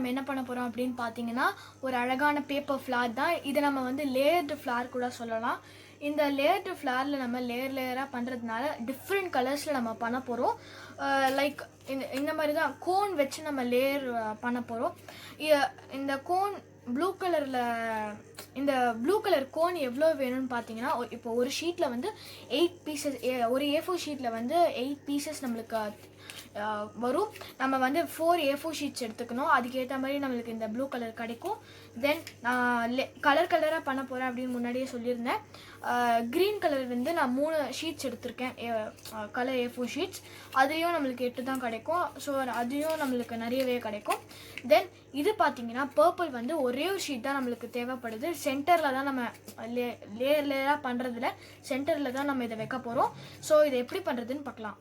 நம்ம என்ன பண்ண போகிறோம் அப்படின்னு பார்த்தீங்கன்னா ஒரு அழகான பேப்பர் ஃப்ளார் தான். இதை நம்ம வந்து லேயர்டு ஃப்ளார் கூட சொல்லலாம். இந்த லேயர்டு ஃப்ளாரில் நம்ம லேயராக பண்ணுறதுனால டிஃப்ரெண்ட் கலர்ஸில் நம்ம பண்ண போகிறோம். லைக் இந்த மாதிரி தான் கோன் வச்சு நம்ம லேயர் பண்ண போகிறோம். இந்த கோன் ப்ளூ கலரில் இந்த ப்ளூ கலர் கோன் எவ்வளோ வேணும்னு பார்த்தீங்கன்னா இப்போ ஒரு ஷீட்டில் வந்து 8 பீசஸ், ஒரு A4 ஷீட்டில் வந்து 8 பீசஸ் நம்மளுக்கு வரும். நம்ம வந்து 4 A4 ஷீட்ஸ் எடுத்துக்கணும். அதுக்கேற்ற மாதிரி நம்மளுக்கு இந்த ப்ளூ கலர் கிடைக்கும். தென் கலராக பண்ண போகிறேன் அப்படின்னு முன்னாடியே சொல்லியிருந்தேன். க்ரீன் கலர் வந்து நான் 3 ஷீட்ஸ் எடுத்திருக்கேன், கலர் A4 ஷீட்ஸ். அதையும் நம்மளுக்கு 8 தான் கிடைக்கும். ஸோ அதையும் நம்மளுக்கு நிறையவே கிடைக்கும். தென் இது பார்த்தீங்கன்னா பர்பிள் வந்து ஒரே ஒரு ஷீட் தான் நம்மளுக்கு தேவைப்படுது. சென்டரில் தான் நம்ம லேயராக பண்ணுறதுல சென்டரில் தான் நம்ம இதை வைக்க போகிறோம். ஸோ இதை எப்படி பண்ணுறதுன்னு பார்க்கலாம்.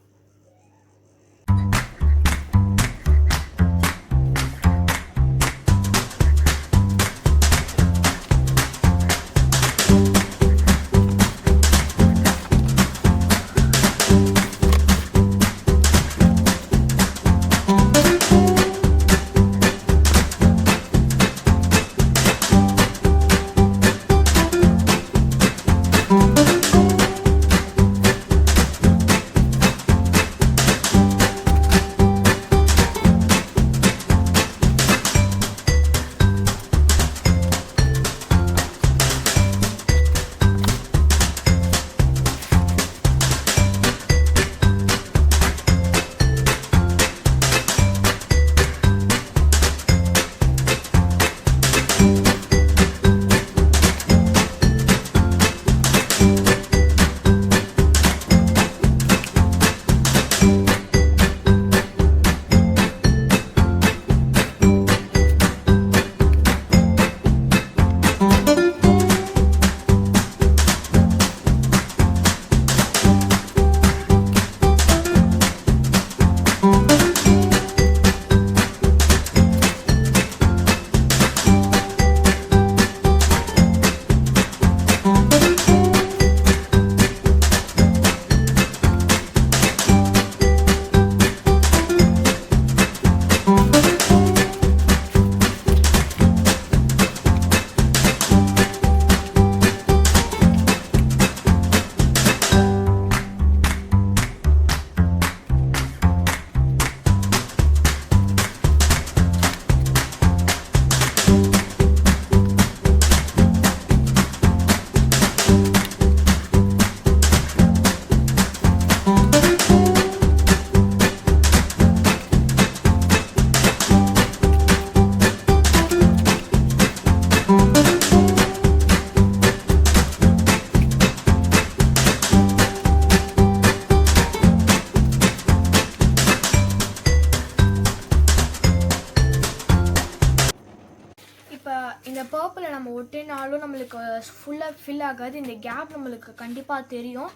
இந்த பர்பிளை நம்ம ஒட்டினாலும் நம்மளுக்கு ஃபுல்லாக ஃபில் ஆகாது. இந்த கேப் நம்மளுக்கு கண்டிப்பாக தெரியும்.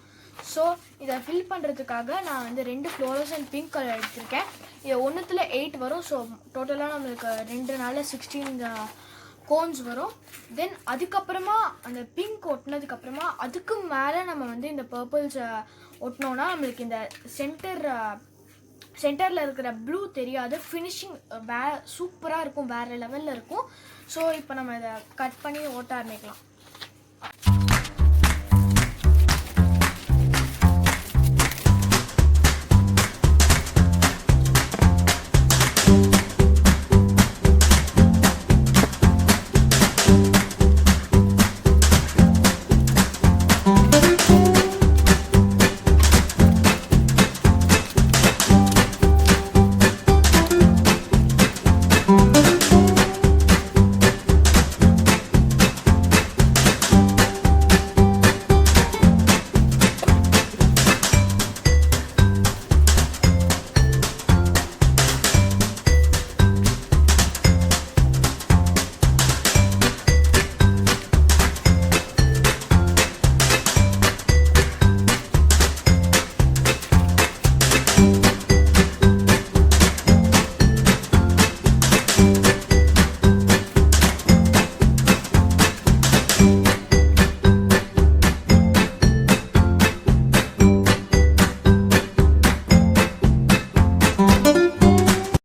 ஸோ இதை ஃபில் பண்ணுறதுக்காக நான் வந்து 2 ஃப்ளோரசன்ட் பிங்க் கலர் எடுத்திருக்கேன். இது ஒன்றுத்தில் 8 வரும். ஸோ டோட்டலாக நம்மளுக்கு 2 நாளில் 16 கோன்ஸ் வரும். தென் அதுக்கப்புறமா அந்த பிங்க் ஒட்டினதுக்கப்புறமா அதுக்கு மேலே நம்ம வந்து இந்த பர்பிள்ஸை ஒட்டினோன்னா நம்மளுக்கு இந்த சென்டரில் இருக்கிற ப்ளூ தெரியாது. ஃபினிஷிங் சூப்பராக இருக்கும், வேறு லெவலில் இருக்கும். ஸோ இப்போ நம்ம இதை கட் பண்ணி ஓட்ட ஆரம்பிக்கலாம்.